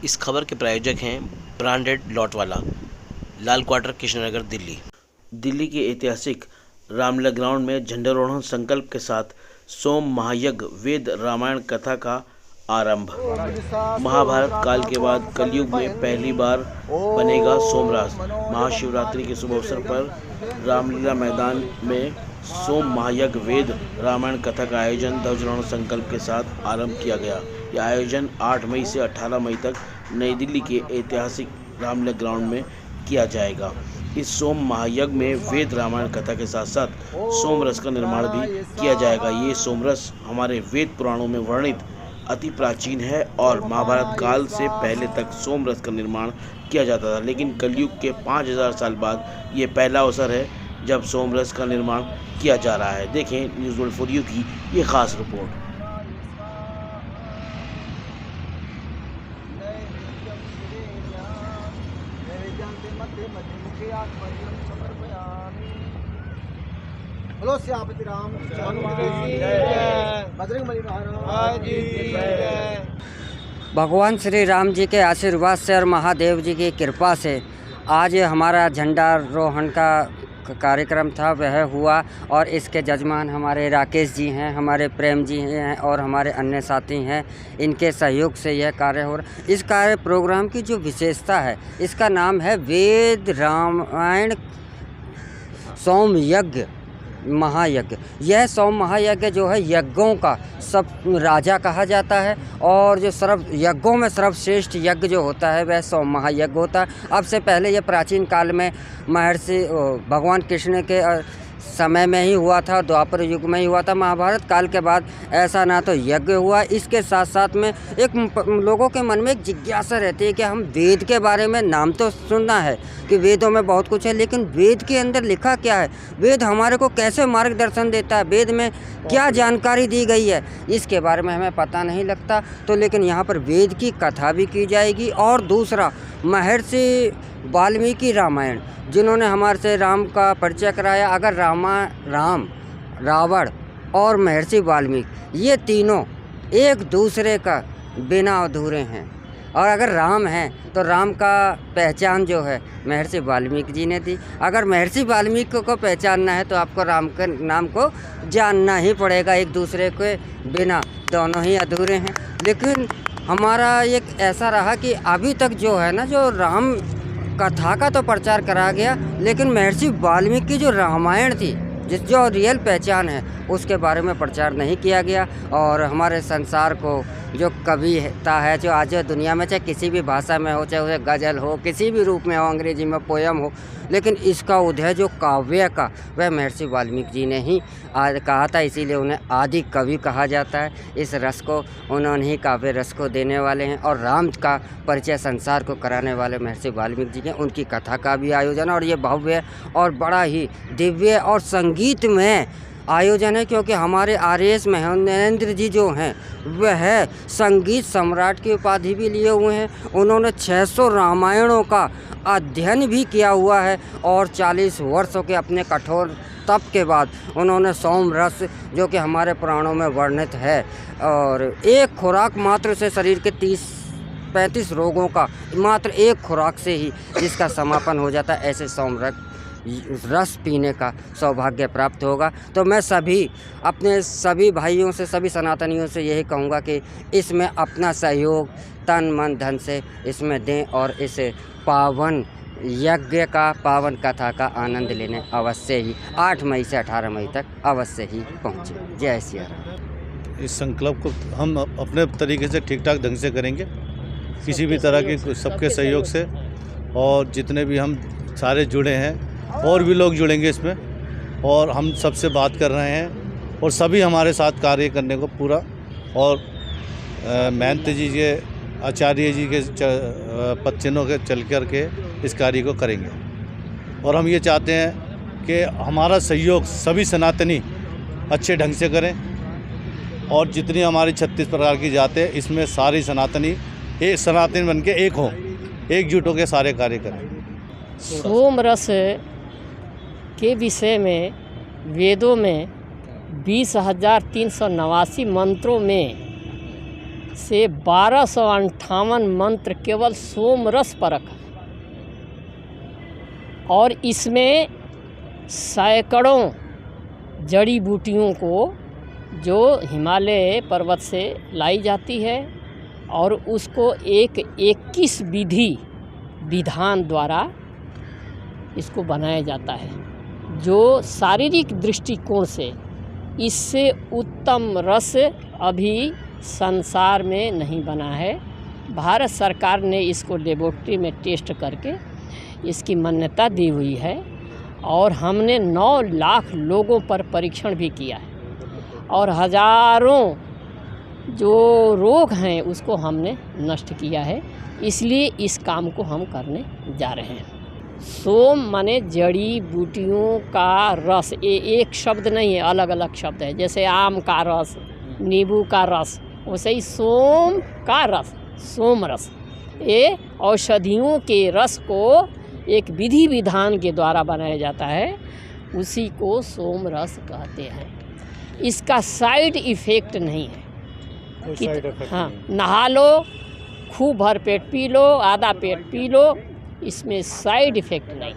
इस खबर के प्रायोजक हैं ब्रांडेड लॉटवाला, लाल क्वार्टर, कृष्णनगर, दिल्ली। दिल्ली के ऐतिहासिक रामलीला ग्राउंड में झंडारोहण संकल्प के साथ सोम महायज्ञ वेद रामायण कथा का आरंभ। महाभारत काल के बाद कलयुग में पहली बार बनेगा सोमरास। महाशिवरात्रि के शुभ अवसर पर रामलीला मैदान में सोम महायज्ञ वेद रामायण कथा का आयोजन ध्वजारोहण संकल्प के साथ आरंभ किया गया। यह आयोजन 8 मई से 18 मई तक नई दिल्ली के ऐतिहासिक रामलीला ग्राउंड में किया जाएगा। इस सोम महायज्ञ में वेद रामायण कथा के साथ साथ सोमरस का निर्माण भी किया जाएगा। ये सोमरस हमारे वेद पुराणों में वर्णित अति प्राचीन है और महाभारत काल से पहले तक सोमरस का निर्माण किया जाता था, लेकिन कलयुग के 5000 साल बाद ये पहला अवसर है जब सोमरस का निर्माण किया जा रहा है। देखें न्यूज़ वर्ल्ड फॉर यू की ये खास रिपोर्ट। बोलो सियापति राम बजरंगबली महाराज की जय। भगवान श्री राम जी के आशीर्वाद से और महादेव जी की कृपा से आज हमारा झंडारोहण का कार्यक्रम था वह हुआ और इसके जजमान हमारे राकेश जी हैं, हमारे प्रेम जी हैं और हमारे अन्य साथी हैं। इनके सहयोग से यह कार्य हो रहा है। इस कार्य प्रोग्राम की जो विशेषता है, इसका नाम है वेद रामायण सोम यज्ञ महायज्ञ। यह सोम महायज्ञ जो है यज्ञों का सब राजा कहा जाता है और जो यज्ञों में सर्वश्रेष्ठ यज्ञ जो होता है वह सोम महायज्ञ होता है। अब से पहले यह प्राचीन काल में महर्षि भगवान कृष्ण के समय में ही हुआ था, द्वापर युग में ही हुआ था। महाभारत काल के बाद ऐसा ना तो यज्ञ हुआ, इसके साथ साथ में एक लोगों के मन में एक जिज्ञासा रहती है कि हम वेद के बारे में नाम तो सुनना है कि वेदों में बहुत कुछ है, लेकिन वेद के अंदर लिखा क्या है, वेद हमारे को कैसे मार्गदर्शन देता है, वेद में क्या जानकारी दी गई है, इसके बारे में हमें पता नहीं लगता। तो लेकिन यहाँ पर वेद की कथा भी की जाएगी। और दूसरा, महर्षि वाल्मीकि रामायण जिन्होंने हमारे से राम का परिचय कराया। अगर रावण और महर्षि वाल्मीकि ये तीनों एक दूसरे का बिना अधूरे हैं, और अगर राम हैं तो राम का पहचान जो है महर्षि वाल्मीकि जी ने दी। अगर महर्षि वाल्मीकि को पहचानना है तो आपको राम के नाम को जानना ही पड़ेगा। एक दूसरे के बिना दोनों ही अधूरे हैं। लेकिन हमारा एक ऐसा रहा कि अभी तक जो है ना, जो राम कथा का तो प्रचार करा गया, लेकिन महर्षि वाल्मीकि की जो रामायण थी, जो रियल पहचान है, उसके बारे में प्रचार नहीं किया गया। और हमारे संसार को जो कविता है, जो आज दुनिया में चाहे किसी भी भाषा में हो, चाहे उसे गज़ल हो, किसी भी रूप में हो, अंग्रेजी में पोयम हो, लेकिन इसका उदय जो काव्य का वह महर्षि वाल्मीकि जी ने ही कहा था, इसीलिए उन्हें आदि कवि कहा जाता है। इस रस को उन्होंने ही काव्य रस को देने वाले हैं और राम का परिचय संसार को कराने वाले महर्षि वाल्मीकि जी के उनकी कथा का भी आयोजन। और ये भव्य और बड़ा ही दिव्य और संगीत में आयोजन है, क्योंकि हमारे आर.एस. महेंद्र जी जो हैं वह संगीत सम्राट की उपाधि भी लिए हुए हैं। उन्होंने 600 रामायणों का अध्ययन भी किया हुआ है और 40 वर्षों के अपने कठोर तप के बाद उन्होंने सोमरस, जो कि हमारे पुराणों में वर्णित है, और एक खुराक मात्र से शरीर के 30-35 रोगों का मात्र एक खुराक से ही जिसका समापन हो जाता है, ऐसे सोमरस रस पीने का सौभाग्य प्राप्त होगा। तो मैं अपने सभी भाइयों से, सभी सनातनियों से यही कहूँगा कि इसमें अपना सहयोग तन मन धन से इसमें दें और इस पावन यज्ञ का, पावन कथा का आनंद लेने अवश्य ही 8 मई से 18 मई तक अवश्य ही पहुँचे। जय सिया राम। इस संकल्प को हम अपने तरीके से ठीक ठाक ढंग से करेंगे, किसी भी तरह के सबके सहयोग से, और जितने भी हम सारे जुड़े हैं और भी लोग जुड़ेंगे इसमें, और हम सबसे बात कर रहे हैं और सभी हमारे साथ कार्य करने को पूरा, और महंत जी के, आचार्य जी के पच्चनों के चल कर के इस कार्य को करेंगे। और हम ये चाहते हैं कि हमारा सहयोग सभी सनातनी अच्छे ढंग से करें, और जितनी हमारी 36 प्रकार की जातें, इसमें सारी सनातनी एक सनातनी बन के एक हों, एकजुट होकर सारे कार्य करें। सोमरस के विषय में वेदों में 20,389 मंत्रों में से 1258 मंत्र केवल सोम रस पर रखा है और इसमें सैकड़ों जड़ी बूटियों को जो हिमालय पर्वत से लाई जाती है और उसको 21 विधान द्वारा इसको बनाया जाता है, जो शारीरिक दृष्टिकोण से इससे उत्तम रस अभी संसार में नहीं बना है। भारत सरकार ने इसको लेबोरेटरी में टेस्ट करके इसकी मान्यता दी हुई है और हमने 9 लाख लोगों पर परीक्षण भी किया है और हजारों जो रोग हैं उसको हमने नष्ट किया है। इसलिए इस काम को हम करने जा रहे हैं। सोम माने जड़ी बूटियों का रस, ये एक शब्द नहीं है, अलग अलग शब्द है। जैसे आम का रस, नींबू का रस, वैसे ही सोम का रस, सोम रस, ये औषधियों के रस को एक विधि विधान के द्वारा बनाया जाता है, उसी को सोम रस कहते हैं। इसका साइड इफ़ेक्ट नहीं है कि हाँ नहा लो, खूब भर पेट पी लो, आधा पेट पी लो, इसमें साइड इफ़ेक्ट नहीं।